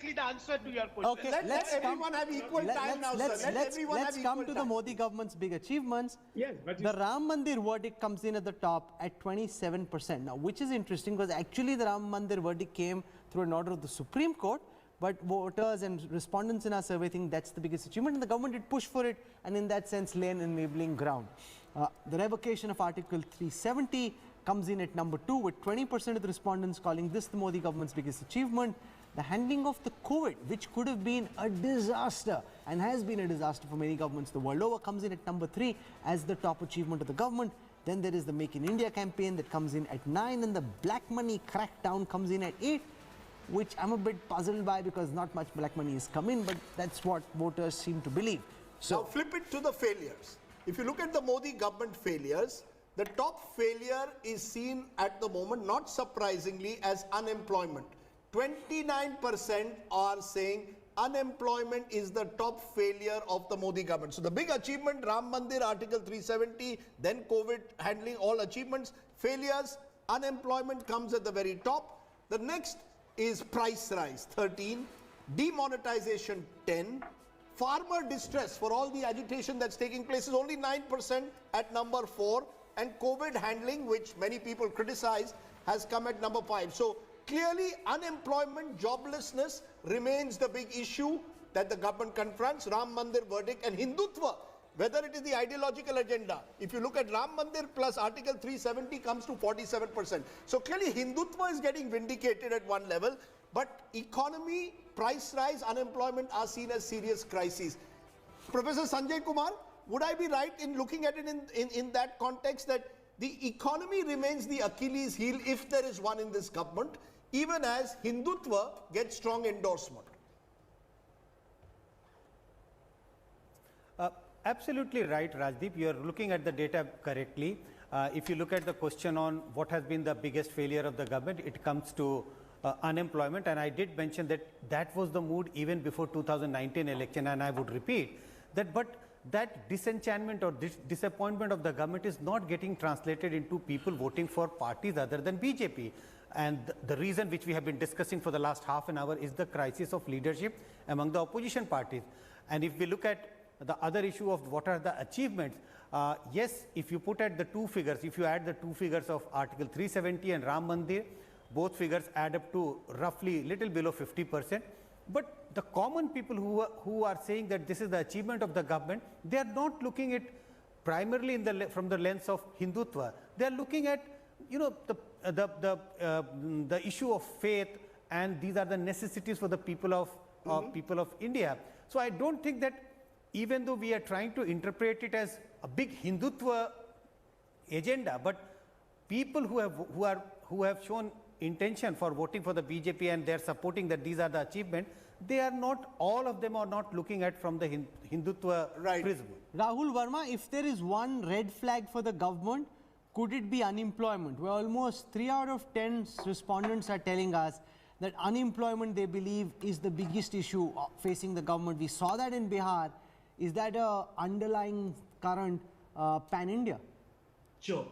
precisely the answer to your question. Okay, let everyone have equal time now, sir. Let's come to the Modi government's big achievements. Yes, but the Ram Mandir verdict comes in at the top at 27%. Now, which is interesting because actually the Ram Mandir verdict came through an order of the Supreme Court, but voters and respondents in our survey think that's the biggest achievement, and the government did push for it, and in that sense lay an enabling ground. The revocation of Article 370 comes in at number 2, with 20% of the respondents calling this the Modi government's biggest achievement. The handling of the COVID, which could have been a disaster and has been a disaster for many governments the world over, comes in at number 3 as the top achievement of the government. Then there is the Make in India campaign that comes in at 9, and the black money crackdown comes in at 8, which I'm a bit puzzled by because not much black money has come in, but that's what voters seem to believe. So now flip it to the failures. If you look at the Modi government failures, the top failure is seen at the moment, not surprisingly, as unemployment. 29% are saying unemployment is the top failure of the Modi government. So the big achievement, Ram Mandir, Article 370, then COVID handling, all achievements. Failures, unemployment comes at the very top. The next is price rise, 13, demonetization, 10, farmer distress for all the agitation that's taking place is only 9% at number 4, and COVID handling, which many people criticize, has come at number 5. So clearly unemployment, joblessness remains the big issue that the government confronts. Ram Mandir verdict and Hindutva, whether it is the ideological agenda. If you look at Ram Mandir plus Article 370 comes to 47%. So clearly Hindutva is getting vindicated at one level, but economy, price rise, unemployment are seen as serious crises. Professor Sanjay Kumar, would I be right in looking at it in that context, that the economy remains the Achilles heel, if there is one in this government, even as Hindutva gets strong endorsement? Absolutely right, Rajdeep. You are looking at the data correctly. If you look at the question on what has been the biggest failure of the government, it comes to unemployment. And I did mention that that was the mood even before 2019 election. And I would repeat that, but that disenchantment or disappointment of the government is not getting translated into people voting for parties other than BJP. And the reason which we have been discussing for the last half an hour is the crisis of leadership among the opposition parties. And if we look at the other issue of what are the achievements, yes, if you put at the two figures, if you add the two figures of Article 370 and Ram Mandir, both figures add up to roughly little below 50%. But the common people who are saying that this is the achievement of the government, they are not looking at primarily from the lens of Hindutva. They are looking at, you know, the issue of faith, and these are the necessities for the people of people of India. So I don't think that, even though we are trying to interpret it as a big Hindutva agenda, but people who have shown intention for voting for the BJP and they are supporting that these are the achievements, they are not, all of them are not looking at from the Hindutva prism. Rahul Verma, if there is one red flag for the government, could it be unemployment? Where almost 3 out of 10 respondents are telling us that unemployment, they believe, is the biggest issue facing the government. We saw that in Bihar. Is that a underlying current pan-India? Sure.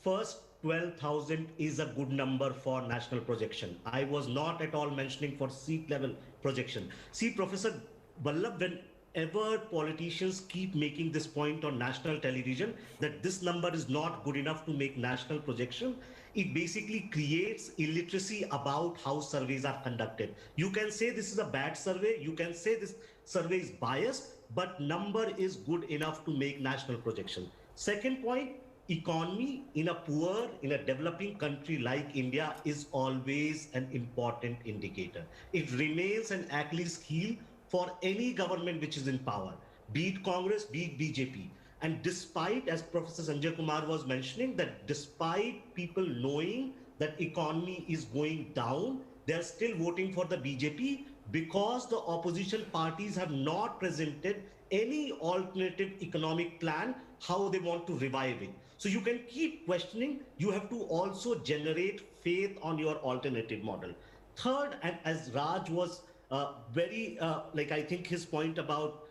First, 12,000 is a good number for national projection. I was not at all mentioning for seat level projection. See, Professor Vallabh, whenever politicians keep making this point on national television that this number is not good enough to make national projection, it basically creates illiteracy about how surveys are conducted. You can say this is a bad survey, you can say this survey is biased, but number is good enough to make national projection. Second point, economy in a poor, in a developing country like India is always an important indicator. It remains an Achilles heel for any government which is in power, be it Congress, be it BJP. And despite, as Professor Sanjay Kumar was mentioning, that despite people knowing that economy is going down, they are still voting for the BJP because the opposition parties have not presented any alternative economic plan, how they want to revive it. So you can keep questioning, you have to also generate faith on your alternative model. Third, and as Raj was I think his point about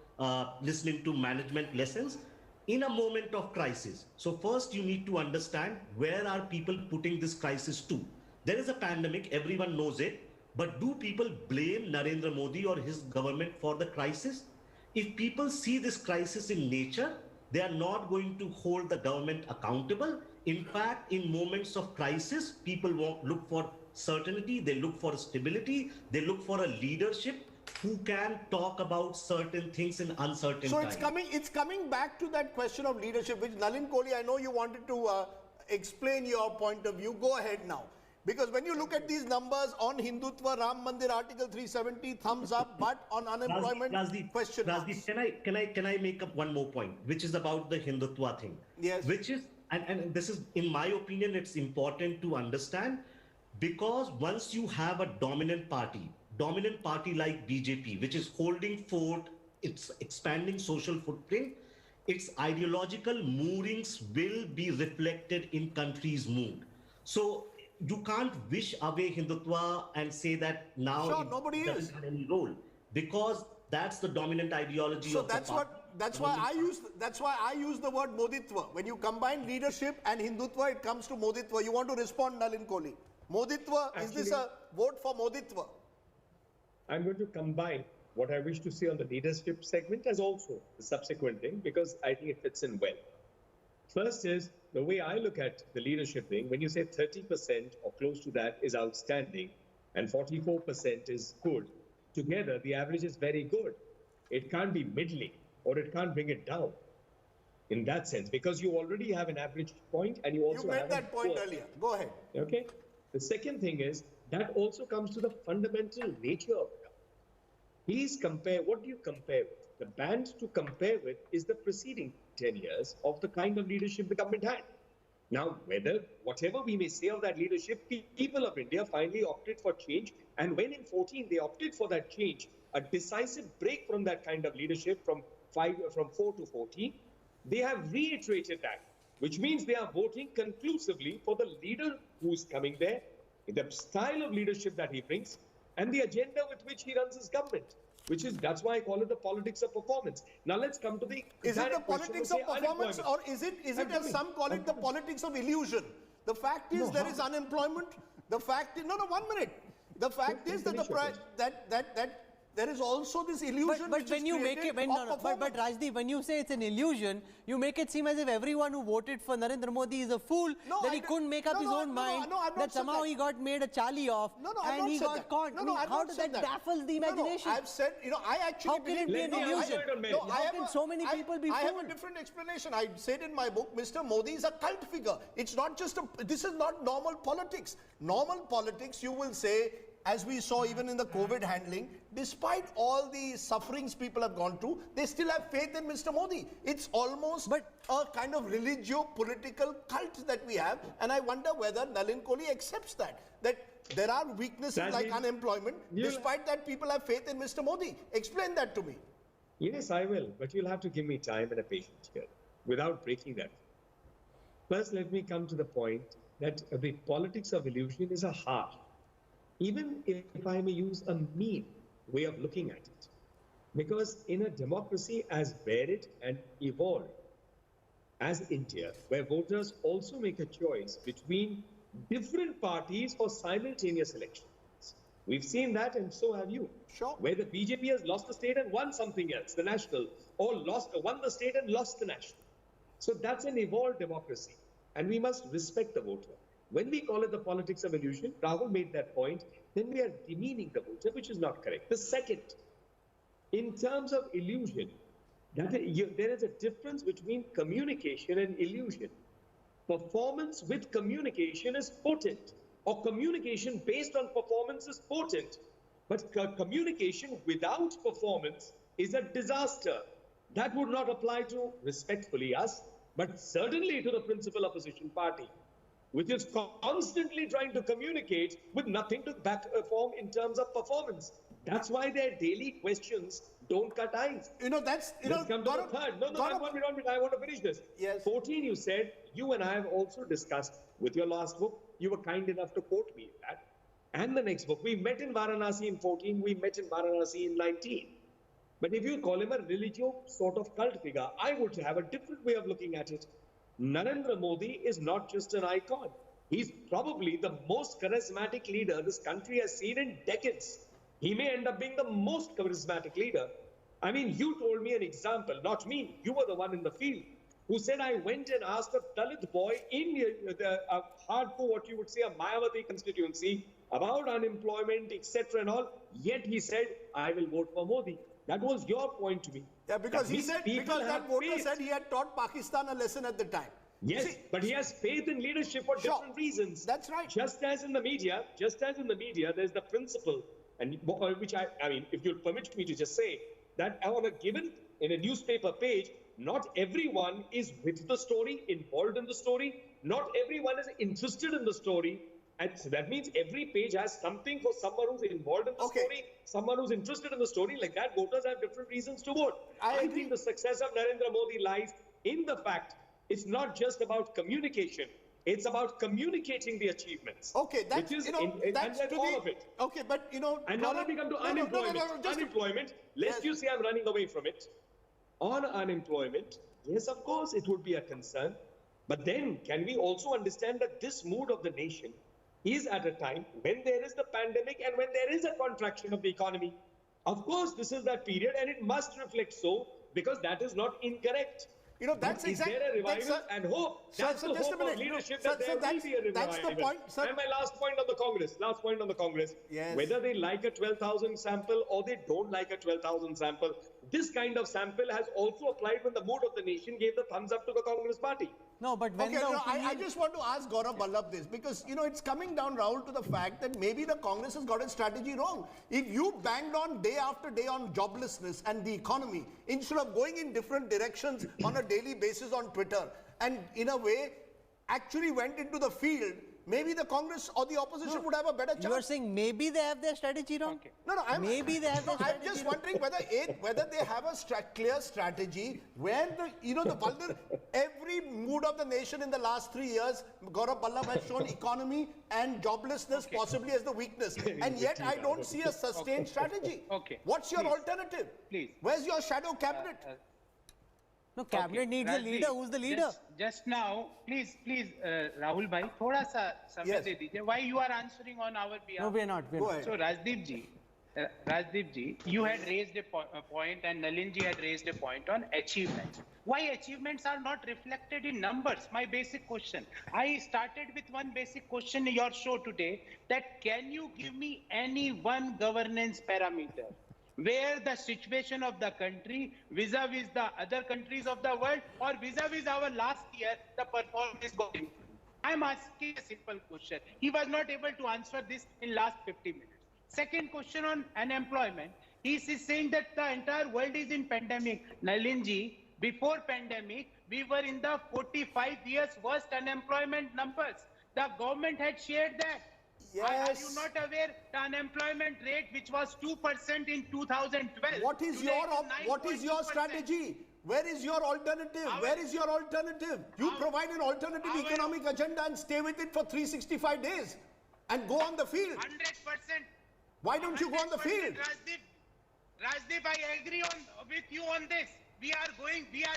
listening to management lessons, in a moment of crisis. So first you need to understand where are people putting this crisis to. There is a pandemic, everyone knows it. But do people blame Narendra Modi or his government for the crisis? If people see this crisis in nature, they are not going to hold the government accountable. In fact, in moments of crisis, people look for certainty, they look for stability, they look for a leadership who can talk about certain things in uncertain So times. it's coming back to that question of leadership, which Nalin Kohli, I know you wanted to explain your point of view. Go ahead now. Because when you look at these numbers on Hindutva, Ram Mandir, Article 370, thumbs up, but on unemployment, question marks. Rajdeep, can I make up one more point, which is about the Hindutva thing? Yes. Which is, and this is, in my opinion, it's important to understand, because once you have a dominant party like BJP, which is holding fort, it's expanding social footprint, its ideological moorings will be reflected in country's mood. So you can't wish away Hindutva and say that now Sure, it nobody doesn't is. have any role, because that's the dominant ideology So of the party. that's why I use the word Moditva. When you combine leadership and Hindutva, it comes to Moditva. You want to respond, Nalin Kohli? Moditva, is this a vote for Moditva? I'm going to combine what I wish to see on the leadership segment as also the subsequent thing, because I think it fits in well. First is, the way I look at the leadership thing, when you say 30% or close to that is outstanding and 44% is good, together the average is very good. It can't be middling or it can't bring it down in that sense, because you already have an average point and you also You have made that point score. earlier. Go ahead. Okay. The second thing is that also comes to the fundamental nature of it. Please compare. What do you compare with? The band to compare with is the preceding 10 years of the kind of leadership the government had. Now, whatever we may say of that leadership, people of India finally opted for change. And when in 14 they opted for that change, a decisive break from that kind of leadership from 4 to 14, they have reiterated that, which means they are voting conclusively for the leader who's coming there, the style of leadership that he brings, and the agenda with which he runs his government, that's why I call it the politics of performance. Now let's come to the Is it the direct question politics of, of say, performance, or unemployment. is it as some call it the politics of illusion? The fact is there is unemployment. The fact is, no, 1 minute. The fact is that that there is also this illusion. But which when is you make created it, when, of no, no, but performance. Rajdeep, when you say it's an illusion, you make it seem as if everyone who voted for Narendra Modi is a fool, No, that I he don't- couldn't make up no, his no, own no, mind, no, I've not that said somehow that. he got made a Charlie of, No, I've and not he said got that. caught. No, I mean, I've how not does said that that. baffles the No, imagination? I've said, I actually How can it be an Let me illusion? answer it on merit. No, How can so many people be I have a fooled? different explanation. I said in my book, Mr. Modi is a cult figure. It's not just this is not normal politics. Normal politics, you will say, as we saw even in the COVID handling, despite all the sufferings people have gone through, they still have faith in Mr. Modi. It's almost a kind of religio-political cult that we have, and I wonder whether Nalin Kohli accepts that there are weaknesses That like means unemployment. Despite that, people have faith in Mr. Modi. Explain that to me. Yes, I will, but you'll have to give me time and a patience here without breaking that. First, let me come to the point that the politics of illusion is a harsh, even if I may use a mean way of looking at it. Because in a democracy as varied and evolved as India, where voters also make a choice between different parties for simultaneous elections, we've seen that, and so have you. Sure. Where the BJP has lost the state and won something else, the national, or won the state and lost the national. So that's an evolved democracy, and we must respect the voter. When we call it the politics of illusion, Rahul made that point, then we are demeaning the voter, which is not correct. The second, in terms of illusion, there is a difference between communication and illusion. Performance with communication is potent, or communication based on performance is potent. But communication without performance is a disaster. That would not apply to, respectfully, us, but certainly to the principal opposition party, which is constantly trying to communicate with nothing to perform in terms of performance. That's why their daily questions don't cut eyes. Let's come to the third. No, I want to finish this. Yes. 14, you said, you and I have also discussed with your last book. You were kind enough to quote me in that. And the next book. We met in Varanasi in 14. We met in Varanasi in 19. But if you call him a religious sort of cult figure, I would have a different way of looking at it. Narendra Modi is not just an icon. He's probably the most charismatic leader this country has seen in decades. He may end up being the most charismatic leader. I mean, you told me an example, not me. You were the one in the field who said, I went and asked a Dalit boy in the hardcore, what you would say, a Mayawati constituency about unemployment, etc. and all. Yet he said, I will vote for Modi. That was your point to me. Yeah, because That he means said, people because that have voter faith. said he had taught Pakistan a lesson at the time. Yes, See, but he has faith in leadership for Sure. different reasons. That's right. Just as in the media, there's the principle, and which I mean, if you'll permit me to just say that on a given in a newspaper page, not everyone is with the story, involved in the story. Not everyone is interested in the story. And so that means every page has something for someone who's involved in the Okay. story, someone who's interested in the story. Like that, voters have different reasons to vote. I I agree. think the success of Narendra Modi lies in the fact it's not just about communication. It's about communicating the achievements. Okay, that's, which is you know, that's and to all the, of it. okay, but, you know. And now Gaurav- let me come to no, no, unemployment. no, no, no, just to- Unemployment, lest Yes. you say I'm running away from it. On unemployment, yes, of course, it would be a concern. But then, can we also understand that this mood of the nation is at a time when there is the pandemic and when there is a contraction of the economy? Of course, this is that period, and it must reflect so, because that is not incorrect. You know, that's Is exactly. there a revival and hope? Sir, That's sir, the just a hope of minute. leadership Sir, that there sir, will be a revival. that's the point, sir. And my last point on the Congress. Last point on the Congress. Yes. Whether they like a 12,000 sample or they don't like a 12,000 sample, this kind of sample has also applied when the mood of the nation gave the thumbs up to the Congress party. No, but when Okay, the no, I opinion- just want to ask Gaurav Vallabh this because, you know, it's coming down, Rahul, to the fact that maybe the Congress has got its strategy wrong. If you banged on day after day on joblessness and the economy, instead of going in different directions on a daily basis on Twitter, and in a way actually went into the field, maybe the Congress or the opposition would have a better chance. you are saying maybe they have their strategy wrong? No, no, Maybe they have no, their I'm strategy just wrong. wondering whether they have a clear strategy where every mood of the nation in the last 3 years, Gaurav Vallabh has shown economy and joblessness possibly as the weakness, and yet I don't see a sustained strategy. Okay. What's your Please. alternative? Please. Where's your shadow cabinet? No, cabinet needs a Rajdeep, leader. Who's the leader? Just now, please, Rahul bhai, thoda sa samay Yes. de dijiye. Why you are answering on our behalf? No, we are not. We are Go not. ahead. So Rajdeep ji, you had raised a point and Nalin ji had raised a point on achievements. Why achievements are not reflected in numbers? My basic question. I started with one basic question in your show today, that can you give me any one governance parameter where the situation of the country vis-a-vis the other countries of the world or vis-a-vis our last year, the performance is going? I'm asking a simple question. He was not able to answer this in last 50 minutes. Second question on unemployment. He is saying that the entire world is in pandemic. Nalinji, before pandemic, we were in the 45 years worst unemployment numbers. The government had shared that. Are Yes. you not aware the unemployment rate, which was 2% in 2012? What is today your it is what is your 9.2%. strategy? Where is your alternative? Our- Where is your alternative? You our- provide an alternative our- economic agenda and stay with it for 365 days and go on the field. 100%. Why don't you go on the 100%, field? Rajdeep, I agree with you on this. We are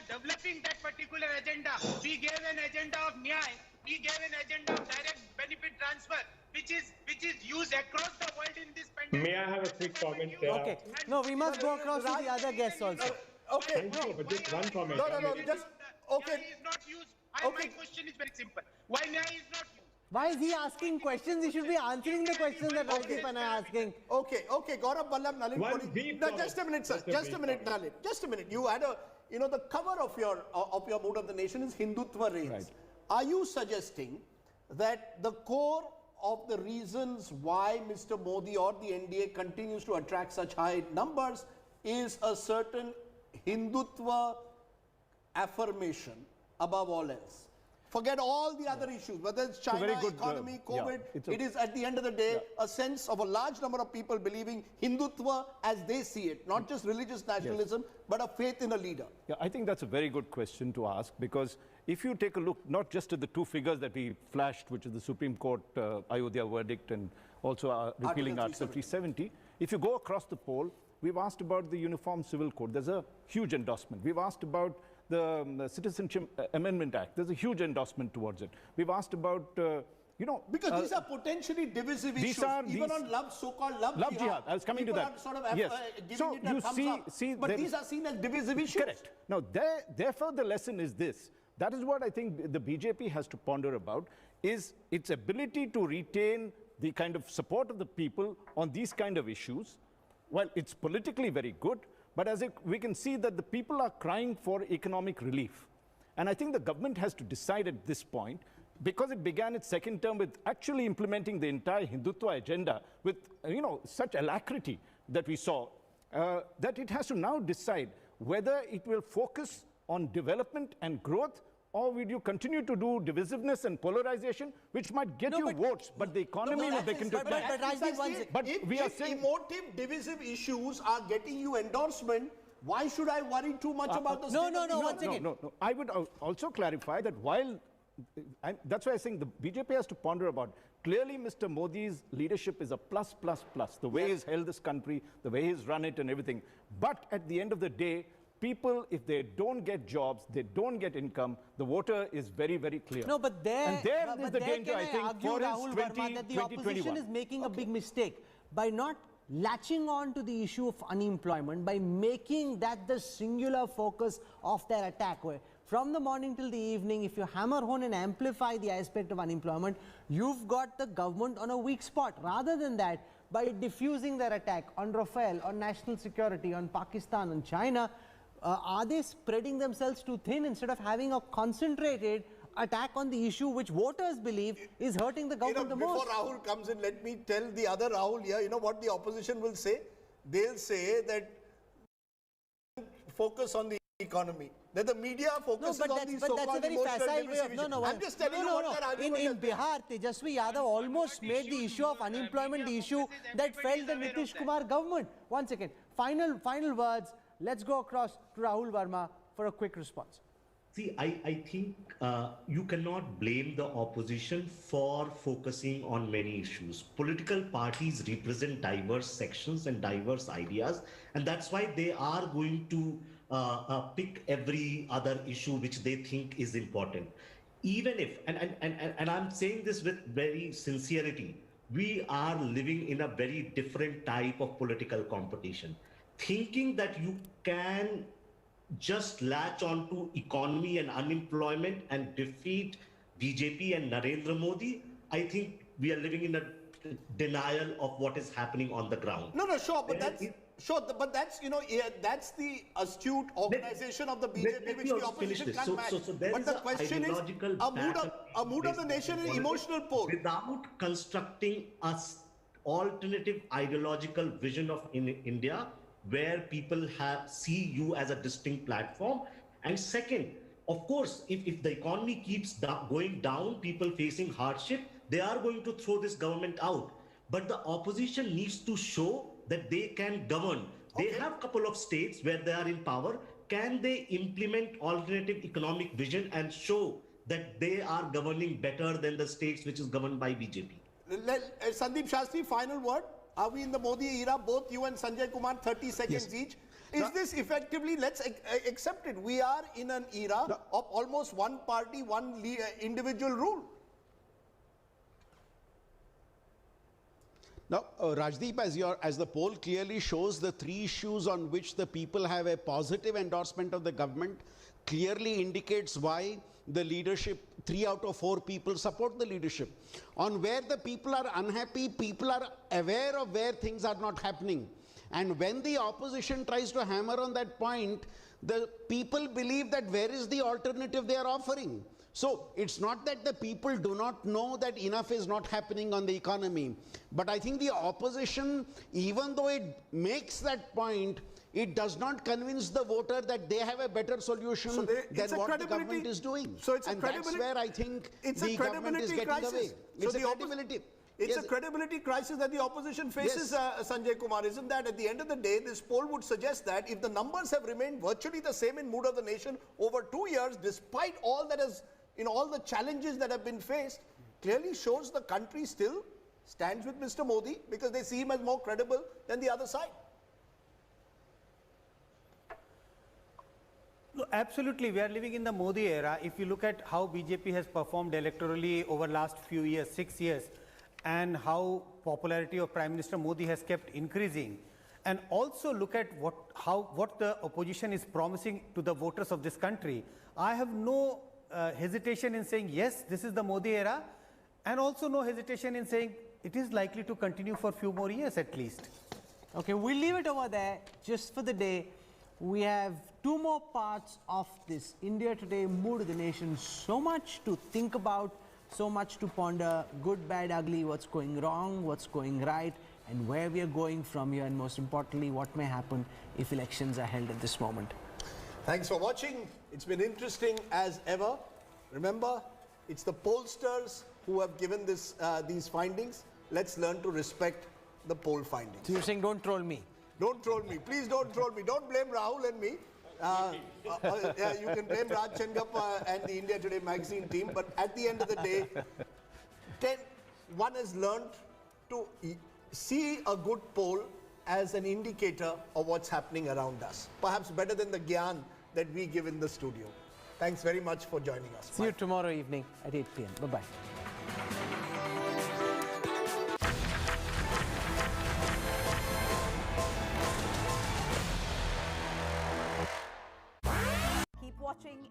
developing that particular agenda. We gave an agenda of Nyay. We gave an agenda of direct benefit transfer, which is used across the world in this pandemic. May I have a quick comment? Okay. No, we must go across to the other guests also. Okay. Thank you, but just one comment. No, no, no. Just okay. Nyay is not used. Okay. My question is very simple. Why Nyay is not used? Why is he asking questions? He should be answering the questions that Rajdeep and I are asking. Okay, Gaurav Vallabh, Nalin One Koli- brief No, comment. just a minute, sir. Just a Just a brief minute, comment. Nalin. Just a minute. You had the cover of your mood of the nation is Hindutva reigns. Right. Are you suggesting that the core of the reasons why Mr. Modi or the NDA continues to attract such high numbers is a certain Hindutva affirmation above all else? Forget all the other issues, whether it's China, very good, economy, yeah, COVID. it's a- It is at the end of the day a sense of a large number of people believing Hindutva as they see it, not just religious nationalism, but a faith in a leader. Yeah, I think that's a very good question to ask, because if you take a look not just at the two figures that we flashed, which is the Supreme Court Ayodhya verdict and also repealing Article 370, if you go across the poll, we've asked about the Uniform Civil Code. There's a huge endorsement. We've asked about the Citizenship Amendment Act. There's a huge endorsement towards it. We've asked about you know, Because these are potentially divisive these issues. are Even these- on love, so-called love, Love jihad. I was coming to people that. are sort of Yes. giving So it a you thumbs see, up. But there- these are seen as divisive issues. Correct. Now, therefore, the lesson is this. That is what I think the BJP has to ponder about, is its ability to retain the kind of support of the people on these kind of issues. Well, it's politically very good, but we can see that the people are crying for economic relief. And I think the government has to decide at this point, because it began its second term with actually implementing the entire Hindutva agenda with, you know, such alacrity that we saw, that it has to now decide whether it will focus on development and growth, or will you continue to do divisiveness and polarization, which might get you votes, but the economy will begin to... but Rajdeep, one second. But we are if saying... emotive, divisive issues are getting you endorsement, why should I worry too much about the no, state of the one economy? second. No. I would also clarify that while, that's why I'm saying the BJP has to ponder about, clearly Mr. Modi's leadership is a plus. The way he's held this country, the way he's run it and everything. But at the end of the day, people, if they don't get jobs, they don't get income, the voter is very, very clear. No, but there is the danger, can I think, argue, for his Rahul Verma, that the opposition 2021. is making a big mistake by not latching on to the issue of unemployment, by making that the singular focus of their attack. Where from the morning till the evening, if you hammer home and amplify the aspect of unemployment, you've got the government on a weak spot. Rather than that, by diffusing their attack on Rafale, on national security, on Pakistan, on China, are they spreading themselves too thin instead of having a concentrated attack on the issue which voters believe is hurting the government the most? Before Rahul comes in, let me tell the other Rahul here, you know what the opposition will say? They'll say that focus on the economy. That the media focuses on these that's a so-called very emotional facile way of, divisive no, issues. I'm just telling you what their argument In is there. Bihar, Tejasvi Yadav almost made the issue of unemployment the issue that felled the Nitish Kumar government. One second. Final words. Let's go across to Rahul Verma for a quick response. See, I think you cannot blame the opposition for focusing on many issues. Political parties represent diverse sections and diverse ideas, and that's why they are going to pick every other issue which they think is important. Even if, and I'm saying this with very sincerity, we are living in a very different type of political competition. Thinking that you can just latch on to economy and unemployment and defeat BJP and Narendra Modi, I think we are living in a denial of what is happening on the ground. No, sure, but that's you know, that's the astute organization of the BJP which the opposition can't match. But the question is, a mood of the nation in emotional poll. Without constructing an alternative ideological vision of India, where people see you as a distinct platform. And second, of course, if the economy keeps going down, people facing hardship, they are going to throw this government out. But the opposition needs to show that they can govern. They have a couple of states where they are in power. Can they implement alternative economic vision and show that they are governing better than the states which is governed by BJP? Sandeep Shastri, final word. Are we in the Modi era? Both you and Sanjay Kumar, 30 seconds each. Is this effectively, let's accept it, we are in an era of almost one party, one individual rule. Now, Rajdeep, as the poll clearly shows, the three issues on which the people have a positive endorsement of the government clearly indicates why the leadership, 3 out of 4 people support the leadership. On where the people are unhappy, people are aware of where things are not happening. And when the opposition tries to hammer on that point, the people believe that where is the alternative they are offering. So it's not that the people do not know that enough is not happening on the economy. But I think the opposition, even though it makes that point, it does not convince the voter that they have a better solution than what the government is doing. So it's and that's where I think the government is getting away. It's a credibility. It's a credibility crisis that the opposition faces, Sanjay Kumar. Isn't that at the end of the day, this poll would suggest that if the numbers have remained virtually the same in mood of the nation over 2 years, despite all that is, all the challenges that have been faced, clearly shows the country still stands with Mr. Modi because they see him as more credible than the other side. No, absolutely. We are living in the Modi era. If you look at how BJP has performed electorally over last few years, 6 years, and how popularity of Prime Minister Modi has kept increasing, and also look at what the opposition is promising to the voters of this country, I have no hesitation in saying, yes, this is the Modi era, and also no hesitation in saying it is likely to continue for a few more years at least. Okay, we'll leave it over there just for the day. We have 2 more parts of this India Today Mood of the Nation. So much to think about, so much to ponder, good, bad, ugly, what's going wrong, what's going right, and where we are going from here, and most importantly, what may happen if elections are held at this moment. Thanks for watching. It's been interesting as ever. Remember, it's the pollsters who have given these findings. Let's learn to respect the poll findings. So you're saying don't troll me? Don't troll me. Please don't troll me. Don't blame Rahul and me. You can blame Raj Chengappa and the India Today magazine team, but at the end of the day, one has learned to see a good poll as an indicator of what's happening around us. Perhaps better than the gyan that we give in the studio. Thanks very much for joining us. See you tomorrow evening at 8 p.m. Bye-bye. Keep watching